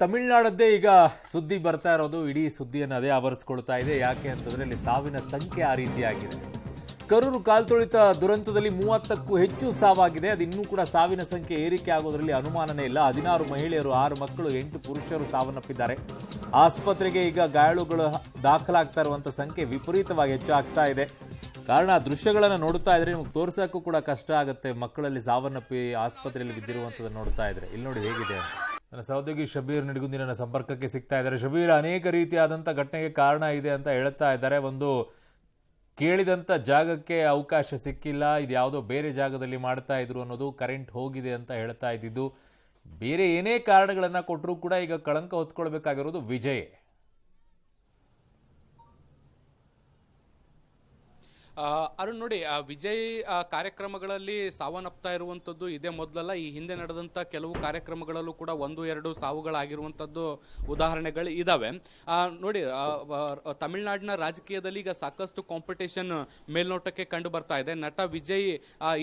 ತಮಿಳುನಾಡದ್ದೇ ಈಗ ಸುದ್ದಿ ಬರ್ತಾ ಇರೋದು, ಇಡೀ ಸುದ್ದಿಯನ್ನು ಅದೇ ಆವರಿಸ್ಕೊಳ್ತಾ ಇದೆ. ಯಾಕೆ ಅಂತಂದ್ರೆ ಇಲ್ಲಿ ಸಾವಿನ ಸಂಖ್ಯೆ ಆ ರೀತಿಯಾಗಿದೆ. ಕರೂರು ಕಾಲ್ತುಳಿತ ದುರಂತದಲ್ಲಿ 30ಕ್ಕೂ ಹೆಚ್ಚು ಸಾವಾಗಿದೆ. ಅದು ಇನ್ನೂ ಕೂಡ ಸಾವಿನ ಸಂಖ್ಯೆ ಏರಿಕೆ ಆಗೋದ್ರಲ್ಲಿ ಅನುಮಾನನೇ ಇಲ್ಲ. 16 ಮಹಿಳೆಯರು, 6 ಮಕ್ಕಳು, 8 ಪುರುಷರು ಸಾವನ್ನಪ್ಪಿದ್ದಾರೆ. ಆಸ್ಪತ್ರೆಗೆ ಈಗ ಗಾಯಾಳುಗಳು ದಾಖಲಾಗ್ತಾ ಇರುವಂತ ಸಂಖ್ಯೆ ವಿಪರೀತವಾಗಿ ಹೆಚ್ಚಾಗ್ತಾ ಇದೆ. ಕಾರಣ ದೃಶ್ಯಗಳನ್ನು ನೋಡ್ತಾ ಇದ್ರೆ ನಿಮ್ಗೆ ತೋರ್ಸಕ್ಕೂ ಕೂಡ ಕಷ್ಟ ಆಗುತ್ತೆ. ಮಕ್ಕಳಲ್ಲಿ ಸಾವನ್ನಪ್ಪಿ ಆಸ್ಪತ್ರೆಯಲ್ಲಿ ಬಿದ್ದಿರುವಂಥದ್ದು ನೋಡ್ತಾ ಇದ್ರೆ ಇಲ್ಲಿ ನೋಡಿ ಹೇಗಿದೆ ಅಂತ. ನನ್ನ ಸಹೋದ್ಯೋಗಿ ಶಬೀರ್ ನಿಡಗುಂದಿ ನನ್ನ ಸಂಪರ್ಕಕ್ಕೆ ಸಿಗ್ತಾ ಇದ್ದಾರೆ. ಶಬೀರ್, ಅನೇಕ ರೀತಿಯಾದಂಥ ಘಟನೆಗೆ ಕಾರಣ ಇದೆ ಅಂತ ಹೇಳ್ತಾ ಇದ್ದಾರೆ. ಒಂದು ಕೇಳಿದಂಥ ಜಾಗಕ್ಕೆ ಅವಕಾಶ ಸಿಕ್ಕಿಲ್ಲ, ಇದು ಯಾವುದೋ ಬೇರೆ ಜಾಗದಲ್ಲಿ ಮಾಡ್ತಾ ಇದ್ರು ಅನ್ನೋದು, ಕರೆಂಟ್ ಹೋಗಿದೆ ಅಂತ ಹೇಳ್ತಾ ಇದ್ದಿದ್ದು, ಬೇರೆ ಏನೇ ಕಾರಣಗಳನ್ನು ಕೊಟ್ಟರೂ ಕೂಡ ಈಗ ಕಳಂಕ ಹೊತ್ಕೊಳ್ಬೇಕಾಗಿರೋದು ವಿಜಯ್. ಅರುಣ್ ನೋಡಿ, ವಿಜಯ್ ಕಾರ್ಯಕ್ರಮಗಳಲ್ಲಿ ಸಾವನ್ನಪ್ತಾ ಇರುವಂಥದ್ದು ಇದೇ ಮೊದಲಲ್ಲ. ಈ ಹಿಂದೆ ನಡೆದಂಥ ಕೆಲವು ಕಾರ್ಯಕ್ರಮಗಳಲ್ಲೂ ಕೂಡ 1-2 ಸಾವುಗಳಾಗಿರುವಂಥದ್ದು ಉದಾಹರಣೆಗಳು ಇದಾವೆ. ನೋಡಿ, ತಮಿಳುನಾಡಿನ ರಾಜಕೀಯದಲ್ಲಿ ಈಗ ಸಾಕಷ್ಟು ಕಾಂಪಿಟೇಷನ್ ಮೇಲ್ನೋಟಕ್ಕೆ ಕಂಡು ಬರ್ತಾ ಇದೆ. ನಟ ವಿಜಯ್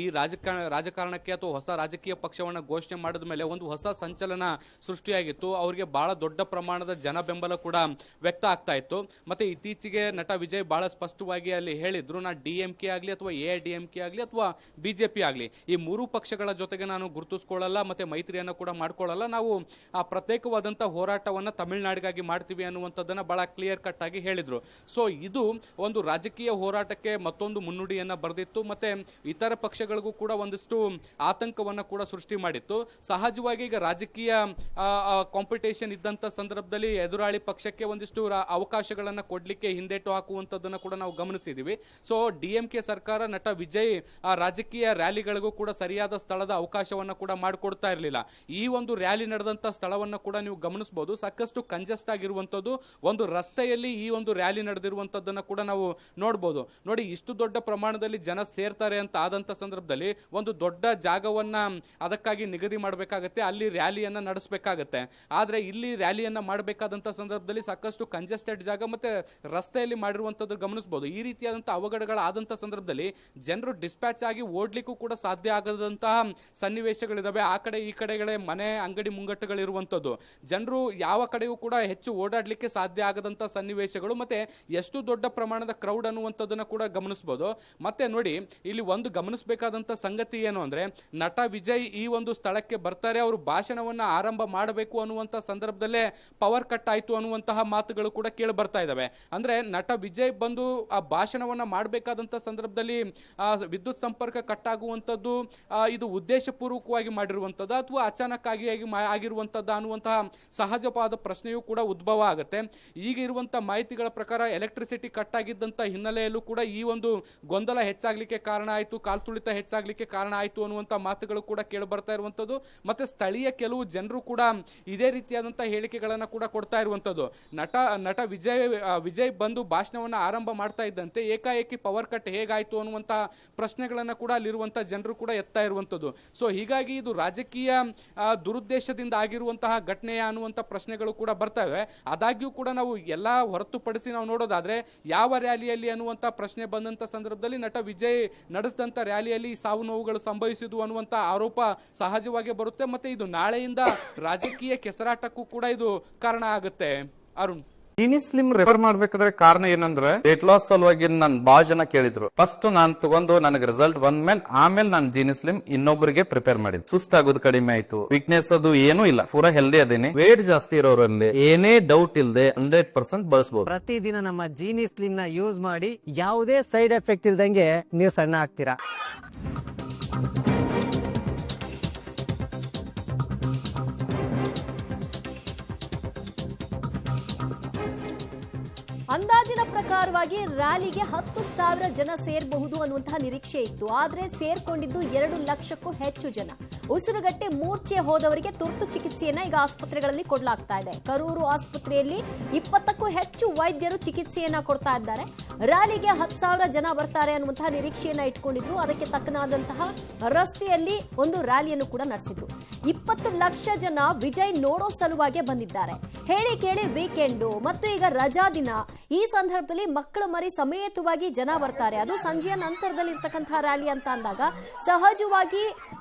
ಈ ರಾಜಕಾರಣಕ್ಕೆ ಅಥವಾ ಹೊಸ ರಾಜಕೀಯ ಪಕ್ಷವನ್ನು ಘೋಷಣೆ ಮಾಡಿದ ಮೇಲೆ ಒಂದು ಹೊಸ ಸಂಚಲನ ಸೃಷ್ಟಿಯಾಗಿತ್ತು. ಅವರಿಗೆ ಬಹಳ ದೊಡ್ಡ ಪ್ರಮಾಣದ ಜನ ಬೆಂಬಲ ಕೂಡ ವ್ಯಕ್ತ ಆಗ್ತಾ ಇತ್ತು. ಮತ್ತೆ ಇತ್ತೀಚೆಗೆ ನಟ ವಿಜಯ್ ಬಹಳ ಸ್ಪಷ್ಟವಾಗಿ ಅಲ್ಲಿ ಹೇಳಿದ್ರು, ನಾ DMK ಆಗಲಿ ಅಥವಾ AIDMK ಆಗಲಿ ಅಥವಾ BJP ಆಗಲಿ, ಈ 3 ಪಕ್ಷಗಳ ಜೊತೆಗೆ ನಾನು ಗುರುತಿಸ್ಕೊಳ್ಳಲ್ಲ ಮತ್ತೆ ಮೈತ್ರಿಯನ್ನು ಕೂಡ ಮಾಡ್ಕೊಳ್ಳಲ್ಲ. ನಾವು ಆ ಪ್ರತ್ಯೇಕವಾದಂಥ ಹೋರಾಟವನ್ನು ತಮಿಳುನಾಡಿಗಾಗಿ ಮಾಡ್ತೀವಿ ಅನ್ನುವಂಥದ್ದನ್ನು ಬಹಳ ಕ್ಲಿಯರ್ ಕಟ್ ಆಗಿ ಹೇಳಿದ್ರು. ಸೊ ಇದು ಒಂದು ರಾಜಕೀಯ ಹೋರಾಟಕ್ಕೆ ಮತ್ತೊಂದು ಮುನ್ನುಡಿಯನ್ನು ಬರೆದಿತ್ತು. ಮತ್ತೆ ಇತರ ಪಕ್ಷಗಳಿಗೂ ಕೂಡ ಒಂದಿಷ್ಟು ಆತಂಕವನ್ನು ಕೂಡ ಸೃಷ್ಟಿ ಮಾಡಿತ್ತು. ಸಹಜವಾಗಿ ಈಗ ರಾಜಕೀಯ ಕಾಂಪಿಟೇಷನ್ ಇದ್ದಂಥ ಸಂದರ್ಭದಲ್ಲಿ ಎದುರಾಳಿ ಪಕ್ಷಕ್ಕೆ ಒಂದಿಷ್ಟು ಅವಕಾಶಗಳನ್ನು ಕೊಡ್ಲಿಕ್ಕೆ ಹಿಂದೇಟು ಹಾಕುವಂಥದ್ದನ್ನು ಕೂಡ ನಾವು ಗಮನಿಸಿದ್ದೀವಿ. ಸೊ DMK ಸರ್ಕಾರ ನಟ ವಿಜಯ್ ರಾಜಕೀಯ ರ್ಯಾಲಿಗಳಿಗೂ ಕೂಡ ಸರಿಯಾದ ಸ್ಥಳದ ಅವಕಾಶವನ್ನು ಕೂಡ ಮಾಡಿಕೊಡ್ತಾ ಇರಲಿಲ್ಲ. ಈ ಒಂದು ರ್ಯಾಲಿ ನಡೆದಂತ ಸ್ಥಳವನ್ನು ಕೂಡ ನೀವು ಗಮನಿಸಬಹುದು, ಸಾಕಷ್ಟು ಕಂಜೆಸ್ಟ್ ಆಗಿರುವಂತದ್ದು. ಒಂದು ರಸ್ತೆಯಲ್ಲಿ ಈ ಒಂದು ರ್ಯಾಲಿ ನಡೆದಿರುವಂತದ್ದನ್ನು ಕೂಡ ನಾವು ನೋಡಬಹುದು. ನೋಡಿ, ಇಷ್ಟು ದೊಡ್ಡ ಪ್ರಮಾಣದಲ್ಲಿ ಜನ ಸೇರ್ತಾರೆ ಅಂತ ಆದಂತ ಸಂದರ್ಭದಲ್ಲಿ ಒಂದು ದೊಡ್ಡ ಜಾಗವನ್ನ ಅದಕ್ಕಾಗಿ ನಿಗದಿ ಮಾಡಬೇಕಾಗತ್ತೆ, ಅಲ್ಲಿ ರ್ಯಾಲಿಯನ್ನ ನಡೆಸಬೇಕಾಗತ್ತೆ. ಆದ್ರೆ ಇಲ್ಲಿ ರ್ಯಾಲಿಯನ್ನ ಮಾಡಬೇಕಾದಂತ ಸಂದರ್ಭದಲ್ಲಿ ಸಾಕಷ್ಟು ಕಂಜೆಸ್ಟೆಡ್ ಜಾಗ ಮತ್ತೆ ರಸ್ತೆಯಲ್ಲಿ ಮಾಡಿರುವಂತದ್ದು ಗಮನಿಸಬಹುದು. ಈ ರೀತಿಯಾದಂತಹ ಅವಘಡಗಳಾದಂಥ ಸಂದರ್ಭದಲ್ಲಿ ಜನರು ಡಿಸ್ಪ್ಯಾಚ್ ಆಗಿ ಓಡ್ಲಿಕ್ಕೂ ಕೂಡ ಸಾಧ್ಯ ಆಗದಂತಹ ಸನ್ನಿವೇಶಗಳಿದಾವೆ. ಆ ಕಡೆ ಈ ಕಡೆಗಳೇ ಮನೆ ಅಂಗಡಿ ಮುಂಗಟ್ಟುಗಳಿರುವಂಥದ್ದು, ಜನರು ಯಾವ ಕಡೆಯೂ ಕೂಡ ಹೆಚ್ಚು ಓಡಾಡ್ಲಿಕ್ಕೆ ಸಾಧ್ಯ ಆಗದಂತ ಸನ್ನಿವೇಶಗಳು, ಮತ್ತೆ ಎಷ್ಟು ದೊಡ್ಡ ಪ್ರಮಾಣದ ಕ್ರೌಡ್ ಅನ್ನುವಂಥದ್ದನ್ನ ಕೂಡ ಗಮನಿಸಬಹುದು. ಮತ್ತೆ ನೋಡಿ, ಇಲ್ಲಿ ಒಂದು ಗಮನಿಸಬೇಕಾದಂತ ಸಂಗತಿ ಏನು ಅಂದ್ರೆ, ನಟ ವಿಜಯ್ ಈ ಒಂದು ಸ್ಥಳಕ್ಕೆ ಬರ್ತಾರೆ, ಅವರು ಭಾಷಣವನ್ನ ಆರಂಭ ಮಾಡಬೇಕು ಅನ್ನುವಂತ ಸಂದರ್ಭದಲ್ಲೇ ಪವರ್ ಕಟ್ ಆಯ್ತು ಅನ್ನುವಂತಹ ಮಾತುಗಳು ಕೂಡ ಕೇಳಿ ಬರ್ತಾ ಇದಾವೆ. ಅಂದ್ರೆ ನಟ ವಿಜಯ್ ಬಂದು ಆ ಭಾಷಣವನ್ನ ಮಾಡಬೇಕಾದಂತ ಸಂದರ್ಭದಲ್ಲಿ ವಿದ್ಯುತ್ ಸಂಪರ್ಕ ಕಟ್ ಆಗುವಂತದ್ದು ಇದು ಉದ್ದೇಶಪೂರ್ವಕವಾಗಿ ಮಾಡಿರುವಂತದ್ದು ಅಥವಾ ಅಚಾನಕ್ ಆಗಿರುವಂತದ್ದು ಅನ್ನುವಂತಹ ಸಹಜವಾದ ಪ್ರಶ್ನೆಯೂ ಕೂಡ ಉದ್ಭವ ಆಗುತ್ತೆ. ಈಗ ಇರುವಂತಹ ಮಾಹಿತಿಗಳ ಪ್ರಕಾರ ಎಲೆಕ್ಟ್ರಿಸಿಟಿ ಕಟ್ ಆಗಿದ್ದಂತ ಹಿನ್ನೆಲೆಯಲ್ಲೂ ಕೂಡ ಈ ಒಂದು ಗೊಂದಲ ಹೆಚ್ಚಾಗ್ಲಿಕ್ಕೆ ಕಾರಣ ಆಯ್ತು, ಕಾಲ್ತುಳಿತ ಹೆಚ್ಚಾಗ್ಲಿಕ್ಕೆ ಕಾರಣ ಆಯ್ತು ಅನ್ನುವಂತ ಮಾತುಗಳು ಕೂಡ ಕೇಳಿ ಬರ್ತಾ ಇರುವಂತದ್ದು. ಮತ್ತೆ ಸ್ಥಳೀಯ ಕೆಲವು ಜನರು ಕೂಡ ಇದೇ ರೀತಿಯಾದಂತಹ ಹೇಳಿಕೆಗಳನ್ನ ಕೂಡ ಕೊಡ್ತಾ ಇರುವಂತದ್ದು. ನಟ ವಿಜಯ್ ಬಂದು ಭಾಷಣವನ್ನ ಆರಂಭ ಮಾಡ್ತಾ ಇದ್ದಂತೆ ಏಕಾಏಕಿ ಪವರ್ ಕಟ್ ಹೇಗಾಯ್ತು ಅನ್ನುವಂತ ಪ್ರಶ್ನೆಗಳನ್ನ ಕೂಡ ಅಲ್ಲಿರುವಂತಹ ಜನರು ಕೂಡ ಎತ್ತಾ ಇರುವಂತದ್ದು. ಸೊ ಹೀಗಾಗಿ ಇದು ರಾಜಕೀಯ ದುರುದ್ದೇಶದಿಂದ ಆಗಿರುವಂತಹ ಘಟನೆಯ ಅನ್ನುವಂತ ಪ್ರಶ್ನೆಗಳು ಕೂಡ ಬರ್ತವೆ. ಆದಾಗ್ಯೂ ಕೂಡ ನಾವು ಎಲ್ಲಾ ಹೊರತುಪಡಿಸಿ ನಾವು ನೋಡೋದಾದ್ರೆ ಯಾವ ರ್ಯಾಲಿಯಲ್ಲಿ ಅನ್ನುವಂತ ಪ್ರಶ್ನೆ ಬಂದಂತ ಸಂದರ್ಭದಲ್ಲಿ ನಟ ವಿಜಯ್ ನಡೆಸಿದಂತ ರ್ಯಾಲಿಯಲ್ಲಿ ಸಾವು ನೋವುಗಳು ಸಂಭವಿಸಿದ್ವು ಅನ್ನುವಂತ ಆರೋಪ ಸಹಜವಾಗಿ ಬರುತ್ತೆ. ಮತ್ತೆ ಇದು ನಾಳೆಯಿಂದ ರಾಜಕೀಯ ಕೆಸರಾಟಕ್ಕೂ ಕೂಡ ಇದು ಕಾರಣ ಆಗುತ್ತೆ. ಅರುಣ್, ಜೀನಿ ಸ್ಲಿಮ್ ರೆಫರ್ ಮಾಡ್ಬೇಕಾದ್ರೆ ಕಾರಣ ಏನಂದ್ರೆ ವೇಟ್ ಲಾಸ್ ಸಲುವಾಗಿ ನನ್ ಬಾಳ ಜನ ಕೇಳಿದ್ರು. ಫಸ್ಟ್ ನಾನ್ ತಗೊಂಡು ನನಗೆ ರಿಸಲ್ಟ್ ಬಂದ್ಮೇಲೆ ಆಮೇಲೆ ನಾನು ಜೀನಿ ಸ್ಲಿಮ್ ಇನ್ನೊಬ್ಬರಿಗೆ ಪ್ರಿಪೇರ್ ಮಾಡಿದ್ದೆ. ಸುಸ್ತಾಗೋದು ಕಡಿಮೆ ಆಯ್ತು, ವೀಕ್ನೆಸ್ ಅದು ಏನೂ ಇಲ್ಲ, ಪೂರಾ ಹೆಲ್ದಿ ಅದೇನೆ. ವೇಟ್ ಜಾಸ್ತಿ ಇರೋರಲ್ಲಿ ಏನೇ ಡೌಟ್ ಇಲ್ಲದೆ 100% ಬಳಸಬಹುದು. ಪ್ರತಿದಿನ ನಮ್ಮ ಜೀನಿ ಸ್ಲಿಮ್ ನ ಯೂಸ್ ಮಾಡಿ ಯಾವುದೇ ಸೈಡ್ ಎಫೆಕ್ಟ್ ಇಲ್ದಂಗೆ ನೀವು ಸಣ್ಣ ಆಗ್ತೀರಾ. ಅಂದಾಜಿನ ಪ್ರಕಾರವಾಗಿ ರ್ಯಾಲಿಗೆ 10,000 ಜನ ಸೇರಬಹುದು ಅನ್ನುವಂತಹ ನಿರೀಕ್ಷೆ ಇತ್ತು. ಆದರೆ ಸೇರ್ಕೊಂಡಿದ್ದು 2 ಲಕ್ಷಕ್ಕೂ ಹೆಚ್ಚು ಜನ. ಉಸಿರುಗಟ್ಟೆ ಮೂರ್ಛೆ ಹೋದವರಿಗೆ ತುರ್ತು ಚಿಕಿತ್ಸೆಯನ್ನ ಈಗ ಆಸ್ಪತ್ರೆಗಳಲ್ಲಿ ಕೊಡಲಾಗ್ತಾ ಇದೆ. ಕರೂರು ಆಸ್ಪತ್ರೆಯಲ್ಲಿ 20ಕ್ಕೂ ಹೆಚ್ಚು ವೈದ್ಯರು ಚಿಕಿತ್ಸೆಯನ್ನ ಕೊಡ್ತಾ ಇದ್ದಾರೆ. ರ್ಯಾಲಿಗೆ 10,000 ಜನ ಬರ್ತಾರೆ ಅನ್ನುವಂತಹ ನಿರೀಕ್ಷೆಯನ್ನ ಇಟ್ಕೊಂಡಿದ್ರು. ಅದಕ್ಕೆ ತಕ್ಕನಾದಂತಹ ರಸ್ತೆಯಲ್ಲಿ ಒಂದು ರ್ಯಾಲಿಯನ್ನು ಕೂಡ ನಡೆಸಿದ್ರು. 20 ಲಕ್ಷ ಜನ ವಿಜಯ್ ನೋಡೋ ಸಲುವಾಗಿ ಬಂದಿದ್ದಾರೆ. ಹೇಳಿ ಕೇಳಿ ವೀಕೆಂಡು ಮತ್ತು ಈಗ ರಜಾ ದಿನ, ಈ ಸಂದರ್ಭದಲ್ಲಿ ಮಕ್ಕಳ ಮರಿ ಸಮೇತವಾಗಿ ಜನ ಬರ್ತಾರೆ. ಅದು ಸಂಜೆಯ ನಂತರದಲ್ಲಿ ಇರ್ತಕ್ಕಂತಹ ರ್ಯಾಲಿ ಅಂತ ಅಂದಾಗ ಸಹಜವಾಗಿ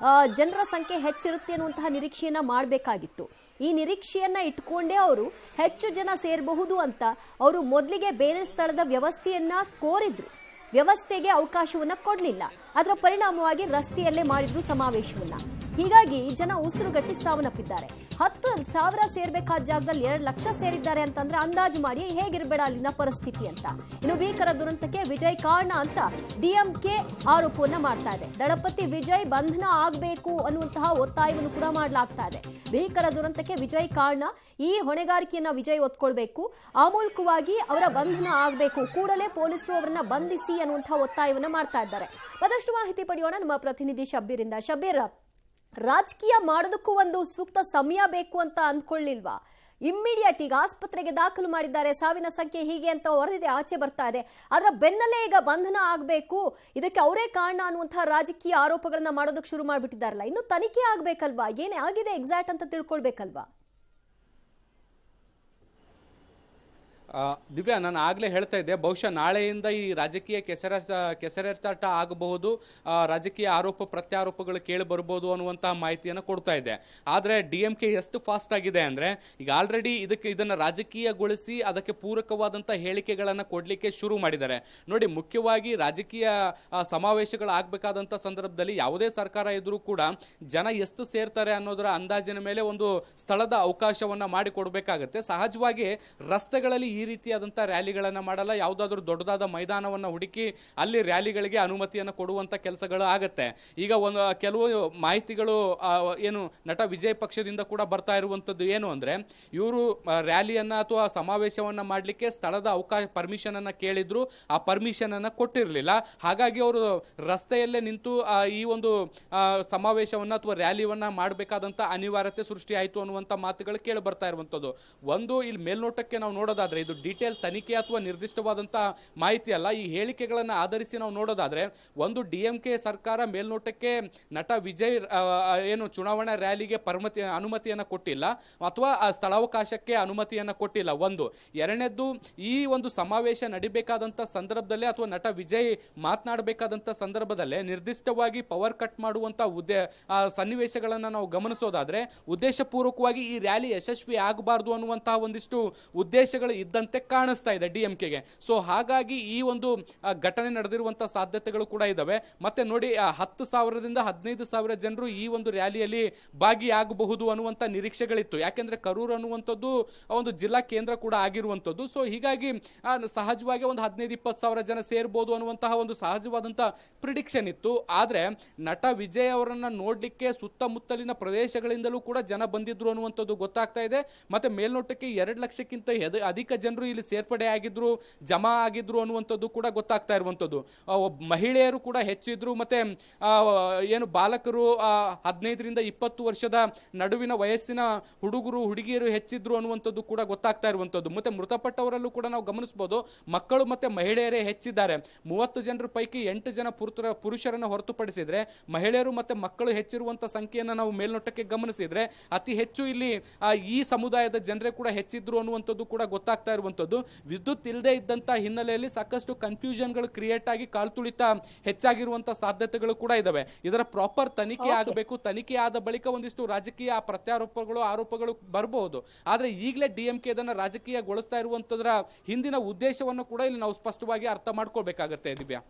ಜನರ ಸಂಖ್ಯೆ ಹೆಚ್ಚಿರುತ್ತೆ ಅನ್ನುವಂತಹ ನಿರೀಕ್ಷೆಯನ್ನ ಮಾಡಬೇಕಾಗಿತ್ತು. ಈ ನಿರೀಕ್ಷೆಯನ್ನ ಇಟ್ಕೊಂಡೇ ಅವರು ಹೆಚ್ಚು ಜನ ಸೇರಬಹುದು ಅಂತ ಅವರು ಮೊದಲಿಗೆ ಬೇರೆ ಸ್ಥಳದ ವ್ಯವಸ್ಥೆಯನ್ನ ಕೋರಿದ್ರು. ವ್ಯವಸ್ಥೆಗೆ ಅವಕಾಶವನ್ನ ಕೊಡಲಿಲ್ಲ. ಅದರ ಪರಿಣಾಮವಾಗಿ ರಸ್ತೆಯಲ್ಲೇ ಮಾಡಿದ್ರು ಸಮಾವೇಶವನ್ನ. ಹೀಗಾಗಿ ಜನ ಉಸಿರುಗಟ್ಟಿ ಸಾವನ್ನಪ್ಪಿದ್ದಾರೆ. 10,000 ಸೇರ್ಬೇಕಾದ ಜಾಗದಲ್ಲಿ 2 ಲಕ್ಷ ಸೇರಿದ್ದಾರೆ ಅಂತಂದ್ರೆ ಅಂದಾಜು ಮಾಡಿ ಹೇಗಿರಬೇಡ ಅಲ್ಲಿನ ಪರಿಸ್ಥಿತಿ ಅಂತ. ಇನ್ನು ಭೀಕರ ದುರಂತಕ್ಕೆ ವಿಜಯ್ ಕಾರಣ ಅಂತ ಡಿಎಂಕೆ ಆರೋಪವನ್ನ ಮಾಡ್ತಾ ಇದೆ. ದಳಪತಿ ವಿಜಯ್ ಬಂಧನ ಆಗಬೇಕು ಅನ್ನುವಂತಹ ಒತ್ತಾಯವನ್ನು ಕೂಡ ಮಾಡಲಾಗ್ತಾ ಇದೆ. ಭೀಕರ ದುರಂತಕ್ಕೆ ವಿಜಯ್ ಕಾರಣ, ಈ ಹೊಣೆಗಾರಿಕೆಯನ್ನ ವಿಜಯ್ ಒತ್ಕೊಳ್ಬೇಕು, ಆ ಮೂಲಕವಾಗಿ ಅವರ ಬಂಧನ ಆಗಬೇಕು, ಕೂಡಲೇ ಪೊಲೀಸರು ಅವರನ್ನ ಬಂಧಿಸಿ ಅನ್ನುವಂತಹ ಒತ್ತಾಯವನ್ನ ಮಾಡ್ತಾ ಇದ್ದಾರೆ. ಮತ್ತಷ್ಟು ಮಾಹಿತಿ ಪಡೆಯೋಣ ನಮ್ಮ ಪ್ರತಿನಿಧಿ ಶಬ್ಬೀರಿಂದ. ಶಬ್ಬೀರ್, ರಾಜಕೀಯ ಮಾಡೋದಕ್ಕೂ ಒಂದು ಸೂಕ್ತ ಸಮಯ ಬೇಕು ಅಂತ ಅಂದ್ಕೊಳ್ಳಿಲ್ವಾ? ಇಮ್ಮಿಡಿಯೇಟ್ ಈಗ ಆಸ್ಪತ್ರೆಗೆ ದಾಖಲು ಮಾಡಿದ್ದಾರೆ, ಸಾವಿನ ಸಂಖ್ಯೆ ಹೀಗೆ ಅಂತ ವರದಿ ಆಚೆ ಬರ್ತಾ ಇದೆ. ಅದರ ಬೆನ್ನಲ್ಲೇ ಈಗ ಬಂಧನ ಆಗಬೇಕು, ಇದಕ್ಕೆ ಅವರೇ ಕಾರಣ ಅನ್ನುವಂತಹ ರಾಜಕೀಯ ಆರೋಪಗಳನ್ನ ಮಾಡೋದಕ್ಕೆ ಶುರು ಮಾಡಿಬಿಟ್ಟಿದ್ದಾರಲ್ಲ. ಇನ್ನು ತನಿಖೆ ಆಗ್ಬೇಕಲ್ವಾ? ಏನೇ ಆಗಿದೆ ಎಕ್ಸಾಕ್ಟ್ ಅಂತ ತಿಳ್ಕೊಳ್ಬೇಕಲ್ವಾ? ದಿವ್ಯಾ, ನಾನು ಆಗ್ಲೇ ಹೇಳ್ತಾ ಇದ್ದೆ, ಬಹುಶಃ ನಾಳೆಯಿಂದ ಈ ರಾಜಕೀಯ ಕೆಸರೆರಚಾಟ ಆಗಬಹುದು, ರಾಜಕೀಯ ಆರೋಪ ಪ್ರತ್ಯಾರೋಪಗಳು ಕೇಳಿ ಬರ್ಬೋದು ಅನ್ನುವಂತಹ ಮಾಹಿತಿಯನ್ನು ಕೊಡ್ತಾ ಇದೆ. ಆದ್ರೆ ಡಿಎಂಕೆ ಎಷ್ಟು ಫಾಸ್ಟ್ ಆಗಿದೆ ಅಂದ್ರೆ ಈಗ ಆಲ್ರೆಡಿ ಇದನ್ನ ರಾಜಕೀಯಗೊಳಿಸಿ ಅದಕ್ಕೆ ಪೂರಕವಾದಂತ ಹೇಳಿಕೆಗಳನ್ನ ಕೊಡ್ಲಿಕ್ಕೆ ಶುರು ಮಾಡಿದ್ದಾರೆ. ನೋಡಿ, ಮುಖ್ಯವಾಗಿ ರಾಜಕೀಯ ಸಮಾವೇಶಗಳು ಆಗ್ಬೇಕಾದಂತ ಸಂದರ್ಭದಲ್ಲಿ ಯಾವುದೇ ಸರ್ಕಾರ ಇದ್ರೂ ಕೂಡ ಜನ ಎಷ್ಟು ಸೇರ್ತಾರೆ ಅನ್ನೋದರ ಅಂದಾಜಿನ ಮೇಲೆ ಒಂದು ಸ್ಥಳದ ಅವಕಾಶವನ್ನ ಮಾಡಿಕೊಡ್ಬೇಕಾಗತ್ತೆ. ಸಹಜವಾಗಿ ರಸ್ತೆಗಳಲ್ಲಿ ಈ ರೀತಿಯಾದಂತಹ ರ್ಯಾಲಿಗಳನ್ನ ಮಾಡಲ್ಲ, ಯಾವುದಾದ್ರೂ ದೊಡ್ಡದಾದ ಮೈದಾನವನ್ನ ಹುಡುಕಿ ಅಲ್ಲಿ ರ್ಯಾಲಿಗಳಿಗೆ ಅನುಮತಿಯನ್ನು ಕೊಡುವಂತ ಕೆಲಸಗಳು ಆಗತ್ತೆ. ಈಗ ಕೆಲವು ಮಾಹಿತಿಗಳು ಏನು ನಟ ವಿಜಯ್ ಪಕ್ಷದಿಂದ ಕೂಡ ಬರ್ತಾ ಇರುವಂತದ್ದು ಏನು ಅಂದ್ರೆ, ಇವರು ರ್ಯಾಲಿಯನ್ನ ಅಥವಾ ಸಮಾವೇಶವನ್ನ ಮಾಡ್ಲಿಕ್ಕೆ ಸ್ಥಳದ ಅವಕಾಶ ಪರ್ಮಿಷನ್ ಅನ್ನ ಕೇಳಿದ್ರು, ಆ ಪರ್ಮಿಷನ್ ಅನ್ನ ಕೊಟ್ಟಿರಲಿಲ್ಲ. ಹಾಗಾಗಿ ಅವರು ರಸ್ತೆಯಲ್ಲೇ ನಿಂತು ಈ ಒಂದು ಸಮಾವೇಶವನ್ನ ಅಥವಾ ರ್ಯಾಲಿಯನ್ನ ಮಾಡಬೇಕಾದಂತ ಅನಿವಾರ್ಯತೆ ಸೃಷ್ಟಿ ಆಯಿತು ಅನ್ನುವಂತ ಮಾತುಗಳು ಕೇಳಿ ಬರ್ತಾ ಇರುವಂತದ್ದು. ಒಂದು ಇಲ್ಲಿ ಮೇಲ್ನೋಟಕ್ಕೆ ನಾವು ನೋಡೋದಾದ್ರೆ ಇದು ಡೀಟೇಲ್ ತನಿಖೆ ಅಥವಾ ನಿರ್ದಿಷ್ಟವಾದಂತಹ ಮಾಹಿತಿ ಅಲ್ಲ. ಈ ಹೇಳಿಕೆಗಳನ್ನ ಆಧರಿಸಿ ನಾವು ನೋಡೋದಾದ್ರೆ, ಒಂದು ಡಿಎಂಕೆ ಸರ್ಕಾರ ಮೇಲ್ನೋಟಕ್ಕೆ ನಟ ವಿಜಯ್ ಏನು ಚುನಾವಣಾ ರ್ಯಾಲಿಗೆ ಅನುಮತಿಯನ್ನ ಕೊಟ್ಟಿಲ್ಲ ಅಥವಾ ಸ್ಥಳಾವಕಾಶಕ್ಕೆ ಅನುಮತಿಯನ್ನ ಕೊಟ್ಟಿಲ್ಲ. ಒಂದು. ಎರಡನೇದ್ದು, ಈ ಒಂದು ಸಮಾವೇಶ ನಡಿಬೇಕಾದಂತ ಸಂದರ್ಭದಲ್ಲೇ ಅಥವಾ ನಟ ವಿಜಯ್ ಮಾತನಾಡಬೇಕಾದಂತ ಸಂದರ್ಭದಲ್ಲೇ ನಿರ್ದಿಷ್ಟವಾಗಿ ಪವರ್ ಕಟ್ ಮಾಡುವಂತ ಸನ್ನಿವೇಶಗಳನ್ನ ನಾವು ಗಮನಿಸೋದಾದ್ರೆ, ಉದ್ದೇಶಪೂರ್ವಕವಾಗಿ ಈ ರ್ಯಾಲಿ ಯಶಸ್ವಿ ಆಗಬಾರದು ಅನ್ನುವಂತಹ ಒಂದಿಷ್ಟು ಉದ್ದೇಶಗಳು ಇದ್ದಂತೆ ಕಾಣಿಸ್ತಾ ಇದೆ ಡಿಎಂಕೆಗೆ. ಸೊ ಹಾಗಾಗಿ ಈ ಒಂದು ಘಟನೆ ನಡೆದಿರುವಂತಹ ಸಾಧ್ಯತೆಗಳು ಕೂಡ ಇದಾವೆ. ಮತ್ತೆ ನೋಡಿ, 10,000ದಿಂದ 15,000 ಜನರು ಈ ಒಂದು ರ್ಯಾಲಿಯಲ್ಲಿ ಭಾಗಿಯಾಗಬಹುದು ಅನ್ನುವಂತ ನಿರೀಕ್ಷೆಗಳಿತ್ತು. ಯಾಕೆಂದ್ರೆ ಕರೂರು ಅನ್ನುವಂಥದ್ದು ಒಂದು ಜಿಲ್ಲಾ ಕೇಂದ್ರ ಕೂಡ ಆಗಿರುವಂತದ್ದು. ಸೊ ಹೀಗಾಗಿ ಸಹಜವಾಗಿ ಒಂದು 15-20,000 ಜನ ಸೇರ್ಬೋದು ಅನ್ನುವಂತಹ ಒಂದು ಸಹಜವಾದಂತಹ ಪ್ರಿಡಿಕ್ಷನ್ ಇತ್ತು. ಆದ್ರೆ ನಟ ವಿಜಯ್ ಅವರನ್ನ ನೋಡ್ಲಿಕ್ಕೆ ಸುತ್ತಮುತ್ತಲಿನ ಪ್ರದೇಶಗಳಿಂದಲೂ ಕೂಡ ಜನ ಬಂದಿದ್ರು ಅನ್ನುವಂಥದ್ದು ಗೊತ್ತಾಗ್ತಾ ಇದೆ. ಮತ್ತೆ ಮೇಲ್ನೋಟಕ್ಕೆ 2 ಲಕ್ಷಕ್ಕಿಂತ ಅಧಿಕ ಜನರು ಇಲ್ಲಿ ಸೇರ್ಪಡೆ ಆಗಿದ್ರು, ಜಮಾ ಆಗಿದ್ರು ಅನ್ನುವಂಥದ್ದು ಕೂಡ ಗೊತ್ತಾಗ್ತಾ ಇರುವಂತದ್ದು. ಮಹಿಳೆಯರು ಕೂಡ ಹೆಚ್ಚಿದ್ರು, ಮತ್ತೆ ಏನು ಬಾಲಕರು 15ರಿಂದ 20 ವರ್ಷದ ನಡುವಿನ ವಯಸ್ಸಿನ ಹುಡುಗರು ಹುಡುಗಿಯರು ಹೆಚ್ಚಿದ್ರು ಅನ್ನುವಂಥದ್ದು ಕೂಡ ಗೊತ್ತಾಗ್ತಾ ಇರುವಂತದ್ದು. ಮತ್ತೆ ಮೃತಪಟ್ಟವರಲ್ಲೂ ಕೂಡ ನಾವು ಗಮನಿಸಬಹುದು, ಮಕ್ಕಳು ಮತ್ತೆ ಮಹಿಳೆಯರೇ ಹೆಚ್ಚಿದ್ದಾರೆ. 30 ಜನರ ಪೈಕಿ 8 ಜನ ಪುರುಷರನ್ನ ಹೊರತುಪಡಿಸಿದ್ರೆ ಮಹಿಳೆಯರು ಮತ್ತೆ ಮಕ್ಕಳು ಹೆಚ್ಚಿರುವಂತ ಸಂಖ್ಯೆಯನ್ನ ನಾವು ಮೇಲ್ನೋಟಕ್ಕೆ ಗಮನಿಸಿದ್ರೆ ಅತಿ ಹೆಚ್ಚು ಇಲ್ಲಿ ಈ ಸಮುದಾಯದ ಜನರೇ ಕೂಡ ಹೆಚ್ಚಿದ್ರು ಅನ್ನುವಂಥದ್ದು ಕೂಡ ಗೊತ್ತಾಗ್ತಾ ಇರುವಂತದ್ದು. ವಿದ್ಯುತ್ ಇಲ್ಲದೆ ಇದ್ದಂತ ಹಿನ್ನೆಲೆಯಲ್ಲಿ ಸಾಕಷ್ಟು ಕನ್ಫ್ಯೂಷನ್ಗಳು ಕ್ರಿಯೇಟ್ ಆಗಿ ಕಾಲ್ತುಳಿತ ಹೆಚ್ಚಾಗಿರುವಂತಹ ಸಾಧ್ಯತೆಗಳು ಕೂಡ ಇದಾವೆ. ಇದರ ಪ್ರಾಪರ್ ತನಿಖೆ ಆಗಬೇಕು. ತನಿಖೆ ಆದ ಬಳಿಕ ಒಂದಿಷ್ಟು ರಾಜಕೀಯ ಪ್ರತ್ಯಾರೋಪಗಳು ಆರೋಪಗಳು ಬರಬಹುದು. ಆದ್ರೆ ಈಗಲೇ ಡಿಎಂಕೆ ಇದನ್ನ ರಾಜಕೀಯಗೊಳಿಸ್ತಾ ಇರುವಂತದ್ರ ಹಿಂದಿನ ಉದ್ದೇಶವನ್ನು ಕೂಡ ಇಲ್ಲಿ ನಾವು ಸ್ಪಷ್ಟವಾಗಿ ಅರ್ಥ ಮಾಡ್ಕೊಳ್ಬೇಕಾಗತ್ತೆ ದಿವ್ಯಾ.